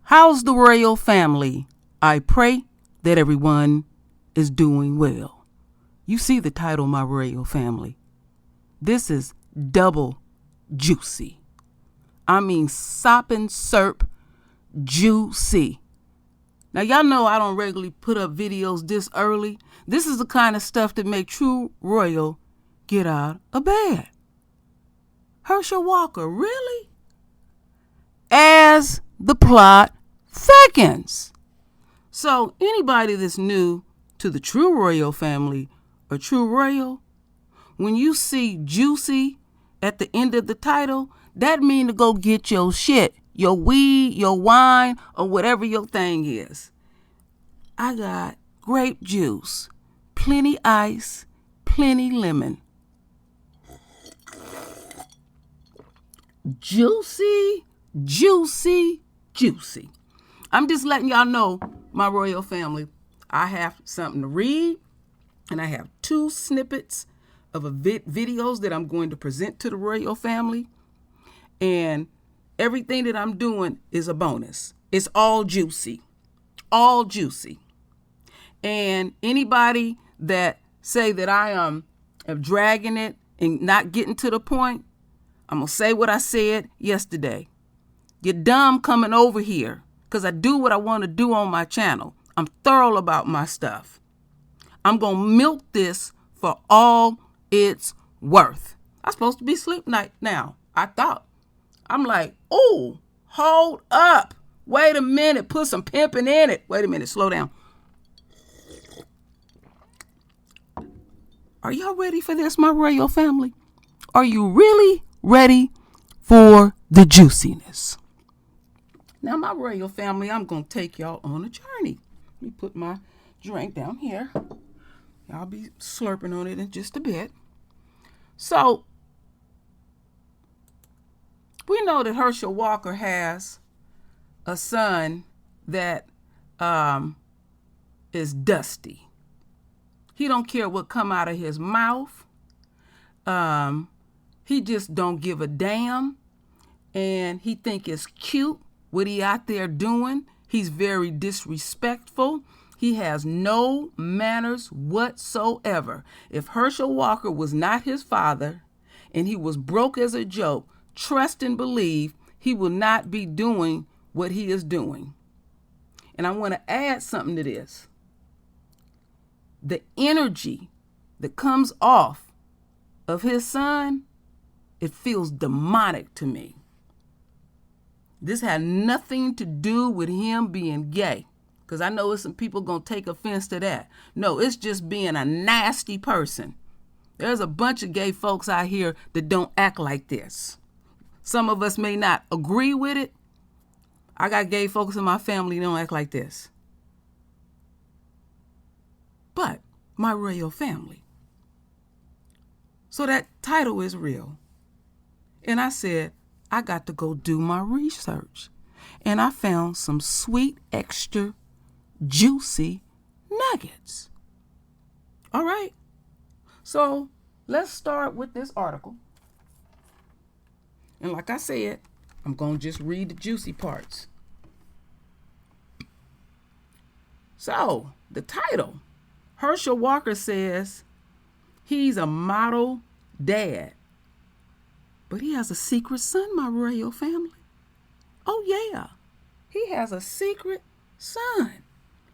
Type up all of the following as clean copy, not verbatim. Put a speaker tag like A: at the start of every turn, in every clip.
A: How's the royal family? I pray that everyone is doing well. You see the title, my royal family. This is double juicy. I mean sopping serp juicy. Now y'all know I don't regularly put up videos this early. This is the kind of stuff that make true royal get out of bed. Herschel Walker, really? As the plot thickens. So anybody that's new to the true royal family or true royal, when you see juicy at the end of the title, that mean to go get your shit, your weed, your wine, or whatever your thing is. I got grape juice, plenty ice, plenty lemon. Juicy, juicy, juicy. I'm just letting y'all know, my royal family, I have something to read, and I have 2 snippets of videos that I'm going to present to the royal family. And everything that I'm doing is a bonus. It's all juicy. All juicy. And anybody that say that I am dragging it and not getting to the point, I'm going to say what I said yesterday. You're dumb coming over here because I do what I want to do on my channel. I'm thorough about my stuff. I'm going to milk this for all it's worth. I'm supposed to be sleep night now. I thought. I'm like, oh, hold up. Wait a minute. Put some pimping in it. Wait a minute. Slow down. Are y'all ready for this, my royal family? Are you really ready for the juiciness? Now, my royal family, I'm going to take y'all on a journey. Let me put my drink down here. I'll be slurping on it in just a bit. So, we know that Herschel Walker has a son that is dusty. He don't care what come out of his mouth. He just don't give a damn. And he think it's cute what he out there doing. He's very disrespectful. He has no manners whatsoever. If Herschel Walker was not his father and he was broke as a joke, trust and believe he will not be doing what he is doing. And I want to add something to this. The energy that comes off of his son, it feels demonic to me. This had nothing to do with him being gay, because I know there's some people going to take offense to that. No, it's just being a nasty person. There's a bunch of gay folks out here that don't act like this. Some of us may not agree with it. I got gay folks in my family that don't act like this. But my royal family. So that title is real. And I said, I got to go do my research. And I found some sweet, extra, juicy nuggets. All right. So let's start with this article. And like I said, I'm going to just read the juicy parts. So the title, Herschel Walker says he's a model dad. But he has a secret son, my royal family. Oh, yeah. He has a secret son.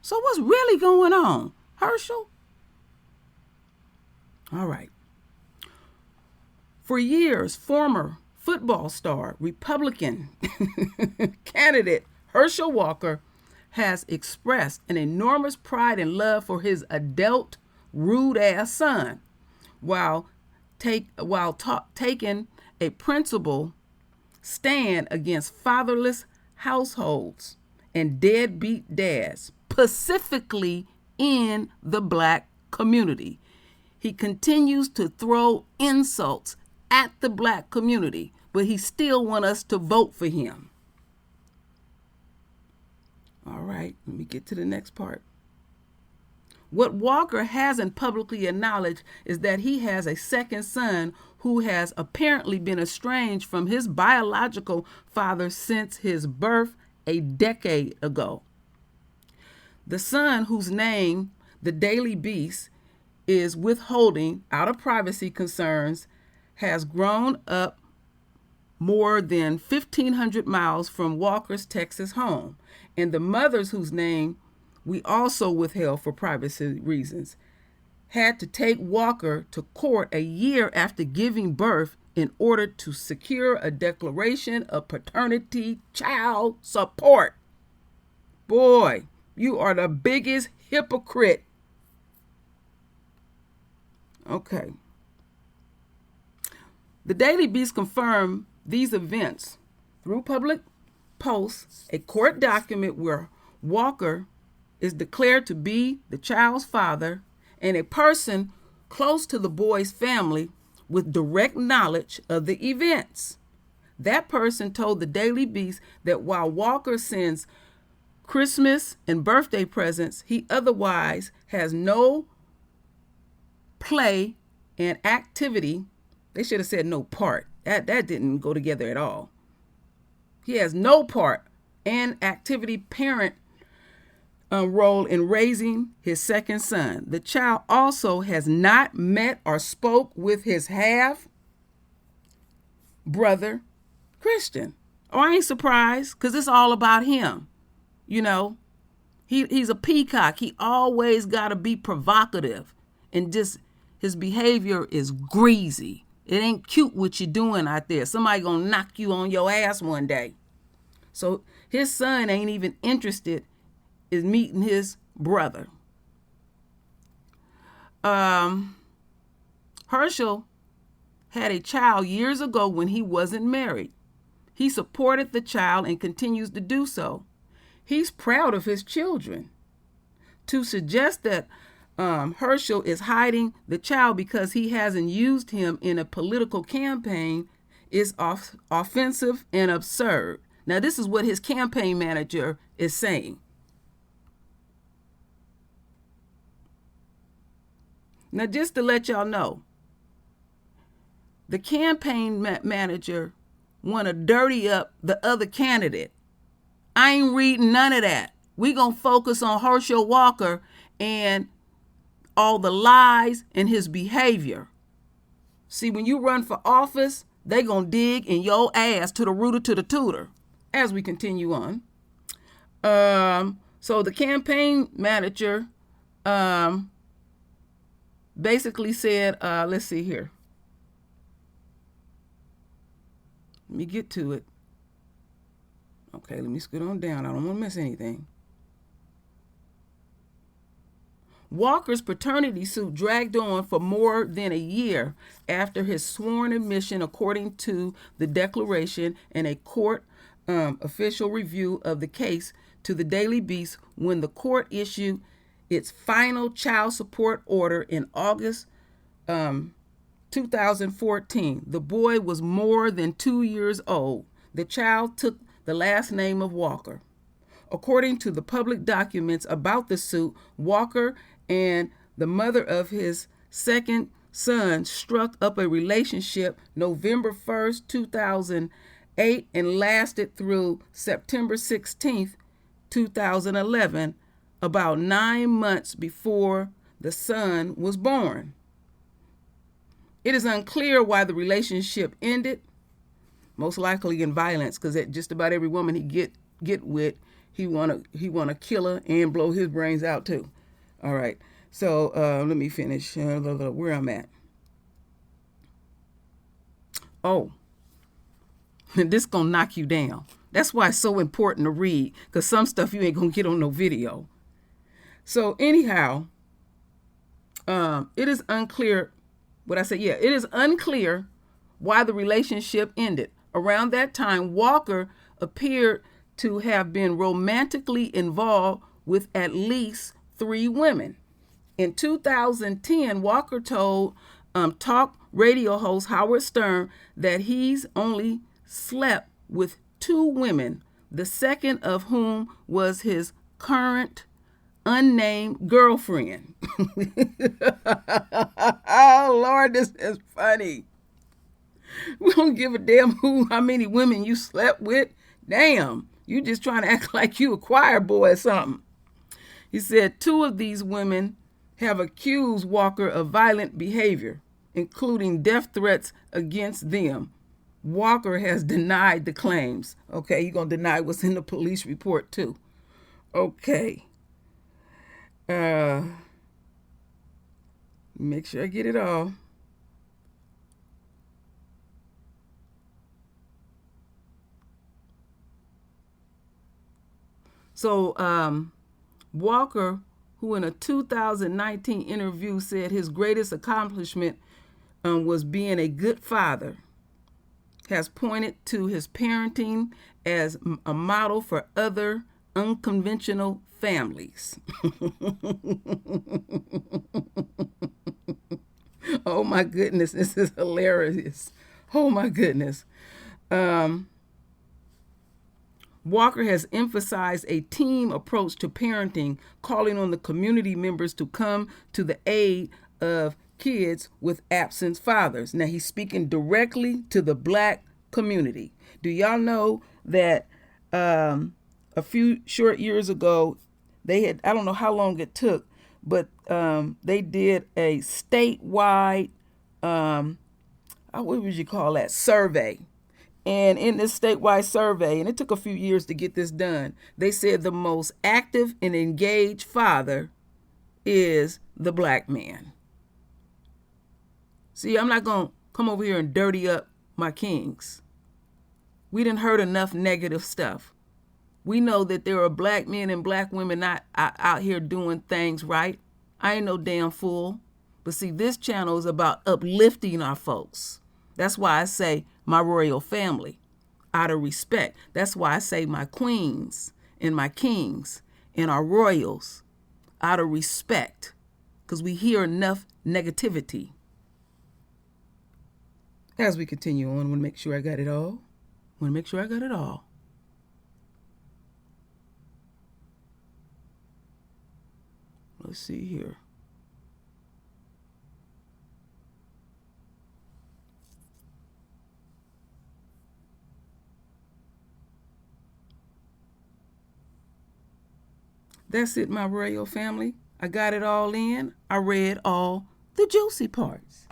A: So what's really going on, Herschel? All right. For years, former football star, Republican candidate Herschel Walker has expressed an enormous pride and love for his adult, rude-ass son while taking a principled stand against fatherless households and deadbeat dads, specifically in the black community. He continues to throw insults at the black community, but he still wants us to vote for him. All right, let me get to the next part. What Walker hasn't publicly acknowledged is that he has a second son who has apparently been estranged from his biological father since his birth a decade ago. The son, whose name the Daily Beast is withholding out of privacy concerns, has grown up more than 1,500 miles from Walker's Texas home. And the mother's, whose name we also withheld for privacy reasons, had to take Walker to court a year after giving birth in order to secure a declaration of paternity child support. Boy, you are the biggest hypocrite. Okay. The Daily Beast confirmed these events through public posts, a court document where Walker is declared to be the child's father, and a person close to the boy's family with direct knowledge of the events. That person told the Daily Beast that while Walker sends Christmas and birthday presents, he otherwise has no play and activity. They should have said no part. That didn't go together at all. He has no part and activity parent role in raising his second son. The child also has not met or spoke with his half brother, Christian. Oh, I ain't surprised, because it's all about him. You know, he's a peacock. He always got to be provocative, and just his behavior is greasy. It ain't cute what you're doing out there. Somebody gonna knock you on your ass one day. So his son ain't even interested in meeting his brother. Herschel had a child years ago when he wasn't married. He supported the child and continues to do so. He's proud of his children. To suggest that Herschel is hiding the child because he hasn't used him in a political campaign is offensive and absurd. Now, this is what his campaign manager is saying. Now, just to let y'all know, the campaign manager want to dirty up the other candidate. I ain't reading none of that. We gonna focus on Herschel Walker and all the lies and his behavior. See, when you run for office, they gonna dig in your ass to the rooter to the tutor. As we continue on, so the campaign manager basically said, let's see here. Let me get to it. Okay, let me scoot on down. I don't want to miss anything. Walker's paternity suit dragged on for more than a year after his sworn admission, according to the declaration and a court official review of the case to the Daily Beast, when the court issued its final child support order in August 2014. The boy was more than 2 years old. The child took the last name of Walker. According to the public documents about the suit, Walker and the mother of his second son struck up a relationship November 1st, 2008, and lasted through September 16th, 2011, about 9 months before the son was born. It is unclear why the relationship ended, most likely in violence, because just about every woman he get with, he wanna kill her and blow his brains out too. All right, so let me finish where I'm at. Oh, this gonna knock you down. That's why it's so important to read, because some stuff you ain't gonna get on no video. So anyhow, it is unclear. It is unclear why the relationship ended. Around that time, Walker appeared to have been romantically involved with at least 3 women. In 2010, Walker told talk radio host Howard Stern that he's only slept with 2 women, the second of whom was his current unnamed girlfriend. Oh, Lord, this is funny. We don't give a damn how many women you slept with. Damn. You just trying to act like you a choir boy or something. He said 2 of these women have accused Walker of violent behavior, including death threats against them. Walker has denied the claims. Okay, you're going to deny what's in the police report too. Okay. Make sure I get it all. So, Walker, who in a 2019 interview said his greatest accomplishment was being a good father, has pointed to his parenting as a model for other unconventional families. Oh my goodness, this is hilarious. Oh my goodness. Walker has emphasized a team approach to parenting, calling on the community members to come to the aid of kids with absent fathers. Now, he's speaking directly to the Black community. Do y'all know that a few short years ago, they had, I don't know how long it took, but they did a statewide, what would you call that, survey. And in this statewide survey, and it took a few years to get this done, they said the most active and engaged father is the Black man. See, I'm not going to come over here and dirty up my kings. We didn't heard enough negative stuff. We know that there are Black men and Black women not out here doing things right. I ain't no damn fool. But see, this channel is about uplifting our folks. That's why I say my royal family, out of respect. That's why I say my queens and my kings and our royals, out of respect, because we hear enough negativity. As we continue on, I want to make sure I got it all. Let's see here. That's it, my royal family. I got it all in. I read all the juicy parts.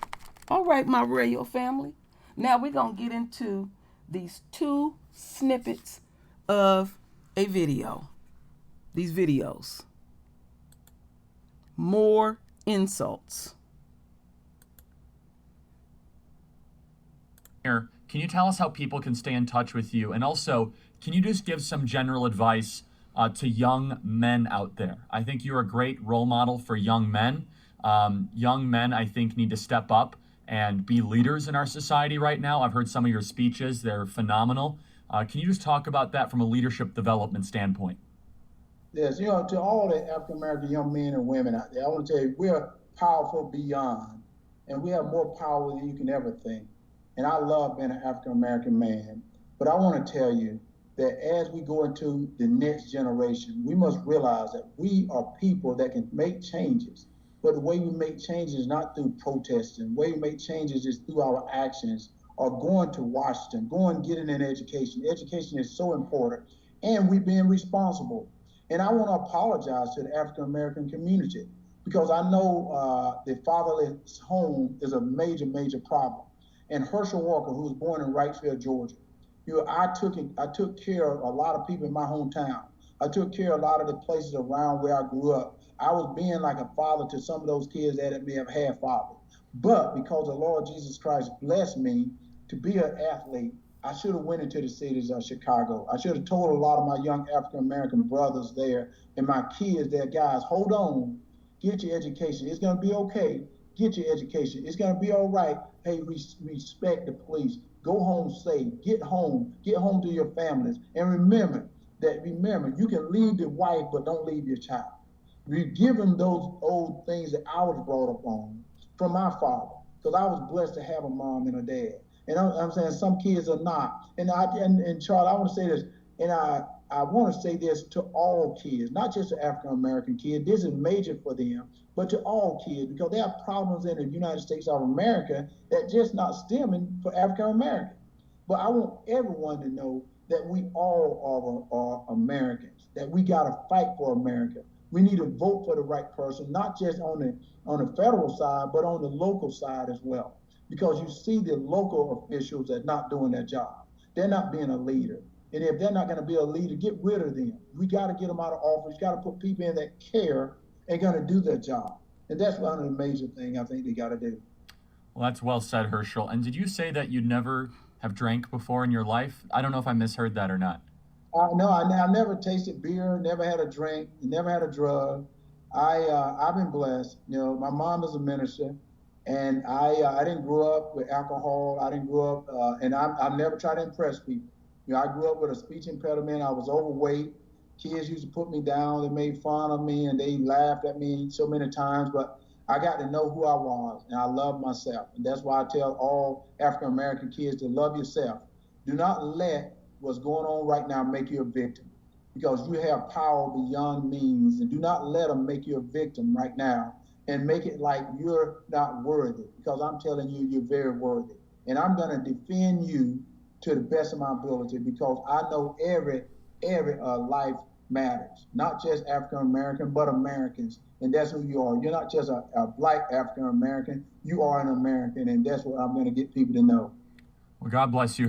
A: All right, my royal family. Now we're going to get into these 2 snippets of a video. These videos. More insults.
B: Can you tell us how people can stay in touch with you? And also, can you just give some general advice to young men out there? I think you're a great role model for young men. Young men, I think, need to step up and be leaders in our society right now. I've heard some of your speeches. They're phenomenal. Can you just talk about that from a leadership development standpoint?
C: Yes, to all the African-American young men and women out there, I want to tell you, we're powerful beyond, and we have more power than you can ever think. And I love being an African-American man. But I want to tell you that as we go into the next generation, we must realize that we are people that can make changes. But the way we make changes is not through protesting. The way we make changes is through our actions, or going to Washington, going and getting an education. Education is so important, and we're being responsible. And I want to apologize to the African-American community, because I know the fatherless home is a major, major problem. And Herschel Walker, who was born in Wrightsville, Georgia, I took care of a lot of people in my hometown. I took care of a lot of the places around where I grew up. I was being like a father to some of those kids that may have had fathers. But because the Lord Jesus Christ blessed me to be an athlete, I should have went into the cities of Chicago. I should have told a lot of my young African-American brothers there and my kids there, guys, hold on, get your education. It's going to be okay. Get your education. It's going to be all right. Hey, respect the police. Go home safe. Get home to your families. And remember, you can leave the wife, but don't leave your child. We give them those old things that I was brought up on from my father, because I was blessed to have a mom and a dad. And I'm saying some kids are not. And Charles, I want to say this, and I want to say this to all kids, not just the African-American kid. This is major for them, but to all kids, because there are problems in the United States of America that just not stemming for African-American. But I want everyone to know that we all are Americans, that we got to fight for America. We need to vote for the right person, not just on the federal side, but on the local side as well. Because you see the local officials that are not doing their job. They're not being a leader. And if they're not going to be a leader, get rid of them. We got to get them out of office. You got to put people in that care and going to do their job. And that's one of the major things I think they got to do.
B: Well, that's well said, Herschel. And did you say that you never have drank before in your life? I don't know if I misheard that or not.
C: No, I never tasted beer, never had a drink, never had a drug. I've been blessed. You know, my mom is a minister, and I didn't grow up with alcohol. I didn't grow up, and I never tried to impress people. You know, I grew up with a speech impediment. I was overweight. Kids used to put me down. They made fun of me, and they laughed at me so many times. But I got to know who I was, and I love myself. And that's why I tell all African American kids to love yourself. Do not let what's going on right now make you a victim, because you have power beyond means, and do not let them make you a victim right now and make it like you're not worthy, because I'm telling you, you're very worthy. And I'm going to defend you to the best of my ability, because I know every life matters, not just African American, but Americans. And that's who you are. You're not just a black African American, you are an American, and that's what I'm going to get people to know.
B: Well, God bless you,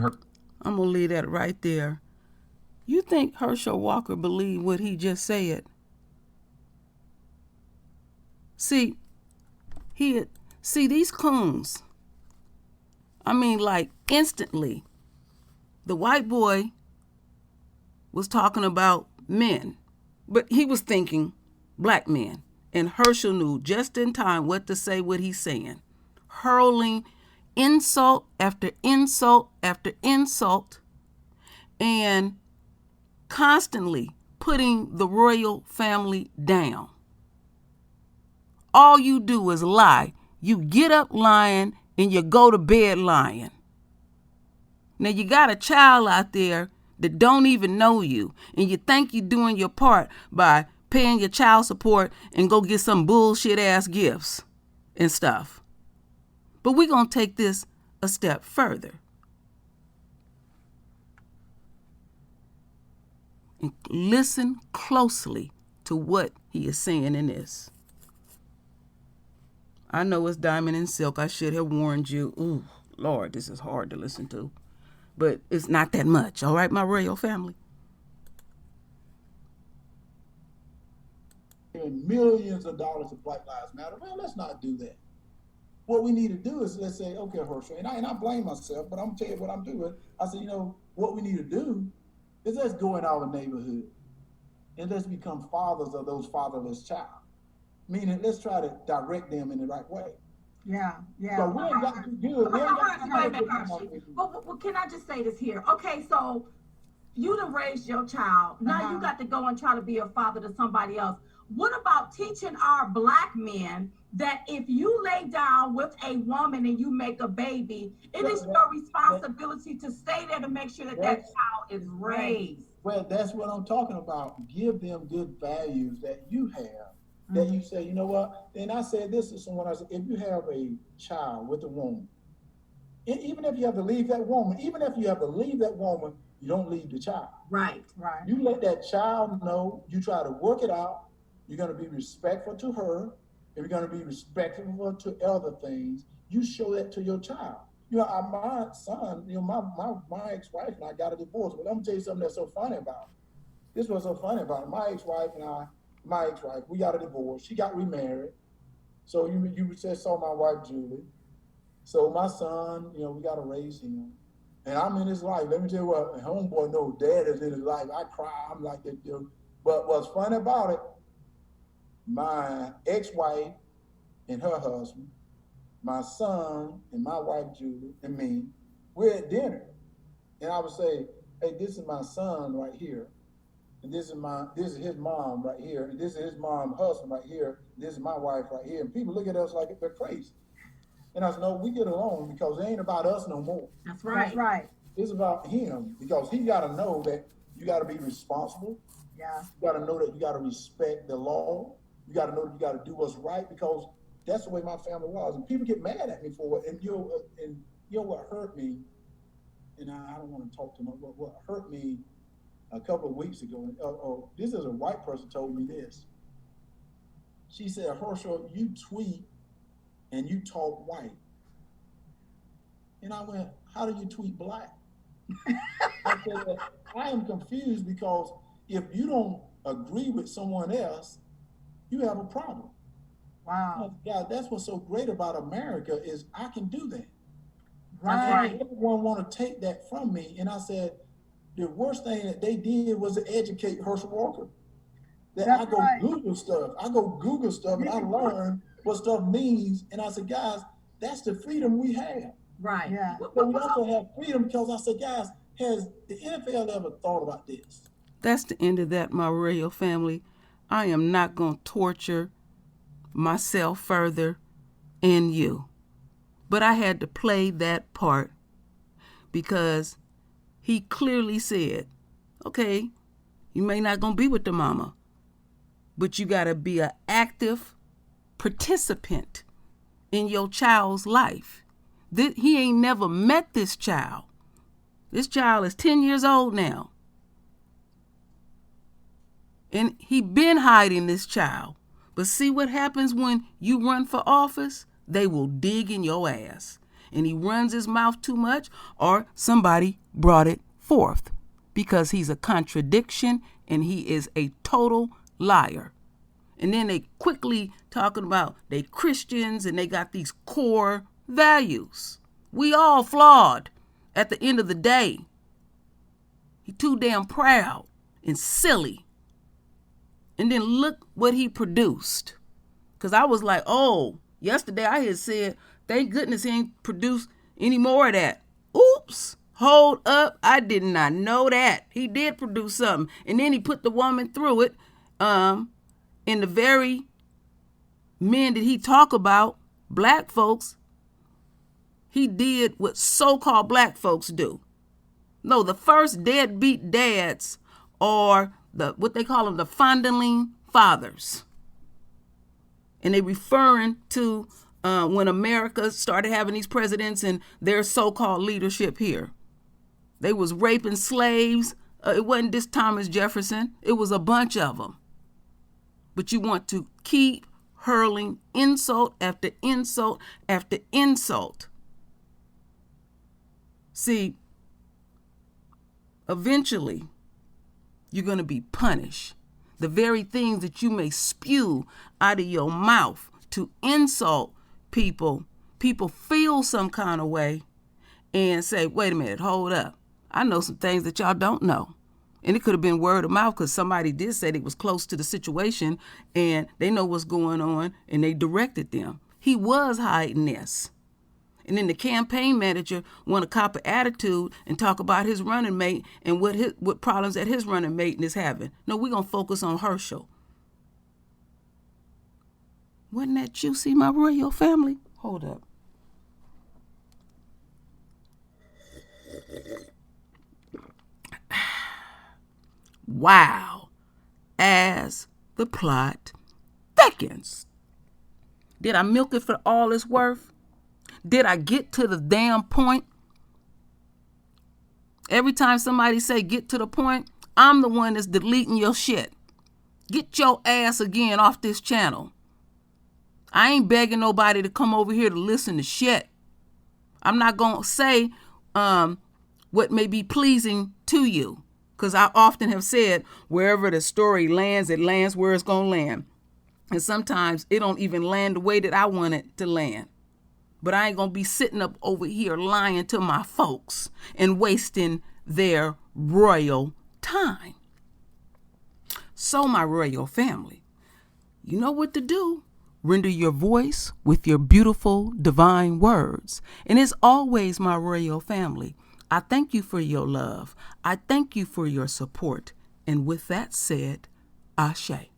A: I'm going to leave that right there. You think Herschel Walker believed what he just said? See these coons. I mean, like instantly, the white boy was talking about men, but he was thinking black men. And Herschel knew just in time what to say, what he's saying, hurling insult after insult after insult, and constantly putting the royal family down. All you do is lie. You get up lying and you go to bed lying. Now you got a child out there that don't even know you, and you think you're doing your part by paying your child support and go get some bullshit ass gifts and stuff. But we're going to take this a step further. And listen closely to what he is saying in this. I know it's diamond and silk. I should have warned you. Ooh, Lord, this is hard to listen to. But it's not that much, all right, my royal family?
C: Millions of dollars of Black Lives Matter. Well, let's not do that. What we need to do is let's say, okay, Herschel, and I blame myself, but I'm gonna tell you what I'm doing. I said, you know, what we need to do is let's go in our neighborhood and let's become fathers of those fatherless child. Meaning, let's try to direct them in the right way.
D: Yeah.
C: So we ain't got to do good.
D: Well, can I just say this here? Okay, so you done raised your child. Now you got to go and try to be a father to somebody else. What about teaching our black men that if you lay down with a woman and you make a baby, it is your responsibility to stay there to make sure that that child is raised?
C: Well, that's what I'm talking about. Give them good values that you have. That you say, you know what? And I said this to someone. I said, if you have a child with a woman, even if you have to leave that woman, you don't leave the child.
D: Right.
C: You let that child know. You try to work it out. You're going to be respectful to her. If you're going to be respectful to other things, you show that to your child. You know, my son, you know, my ex-wife and I got a divorce. But I'm going to tell you something that's so funny about it. This was so funny about it. My ex-wife, we got a divorce. She got remarried. So you just saw my wife, Julie. So my son, you know, we got to raise him. And I'm in his life. Let me tell you what, homeboy knows dad is in his life. I cry, I'm like that, you know. But what's funny about it, my ex-wife and her husband, my son and my wife, Julie, and me, we're at dinner. And I would say, hey, this is my son right here. And this is his mom right here. And this is his mom's husband right here. This is my wife right here. And people look at us like they're crazy. And I said, no, we get along because it ain't about us no more.
D: That's right.
C: It's about him, because he got to know that you got to be responsible.
D: Yeah.
C: You got to know that you got to respect the law. You got to know that you got to do what's right, because that's the way my family was. And people get mad at me for it. And you know what hurt me and I don't want to talk to him. What hurt me a couple of weeks ago, this is a white person told me this. She said, Herschel, you tweet and you talk white. And I went, how do you tweet black? I said, I am confused because if you don't agree with someone else, you have a problem.
E: Wow.
C: God, that's what's so great about America is I can do that.
E: Right.
C: And everyone want to take that from me. And I said, the worst thing that they did was to educate Herschel Walker. That I go Google stuff. I go Google stuff and I learn what stuff means. And I said, guys, that's the freedom we have.
D: Right.
E: Yeah.
C: But we also have freedom because I said, guys, has the NFL ever thought about this?
A: That's the end of that, my royal family. I am not going to torture myself further and you. But I had to play that part because he clearly said, okay, you may not going to be with the mama, but you got to be an active participant in your child's life. He ain't never met this child. This child is 10 years old now. And he been hiding this child. But see what happens when you run for office? They will dig in your ass. And he runs his mouth too much, or somebody brought it forth because he's a contradiction and he is a total liar. And then they quickly talking about they Christians and they got these core values. We all flawed at the end of the day. He too damn proud and silly. And then look what he produced. Because I was like, oh, yesterday I had said, thank goodness he ain't produced any more of that. Oops, hold up. I did not know that. He did produce something. And then he put the woman through it. And the very men that he talk about, black folks, he did what so-called black folks do. No, the first deadbeat dads are what they call them, the fondling fathers. And they referring to when America started having these presidents and their so-called leadership here. They was raping slaves. It wasn't just Thomas Jefferson. It was a bunch of them. But you want to keep hurling insult after insult after insult. See, eventually, you're going to be punished. The very things that you may spew out of your mouth to insult people feel some kind of way and say, wait a minute, hold up. I know some things that y'all don't know. And it could have been word of mouth because somebody did say it was close to the situation and they know what's going on and they directed them. He was hiding this. And then the campaign manager want to cop an attitude and talk about his running mate and what problems that his running mate is having. No, we're going to focus on Herschel. Wasn't that juicy, my royal family? Hold up. Wow. As the plot thickens. Did I milk it for all it's worth? Did I get to the damn point? Every time somebody say get to the point, I'm the one that's deleting your shit. Get your ass again off this channel. I ain't begging nobody to come over here to listen to shit. I'm not going to say what may be pleasing to you. Because I often have said, wherever the story lands, it lands where it's going to land. And sometimes it don't even land the way that I want it to land. But I ain't going to be sitting up over here lying to my folks and wasting their royal time. So, my royal family, you know what to do. Render your voice with your beautiful divine words. And as always, my royal family, I thank you for your love. I thank you for your support. And with that said, Ashe.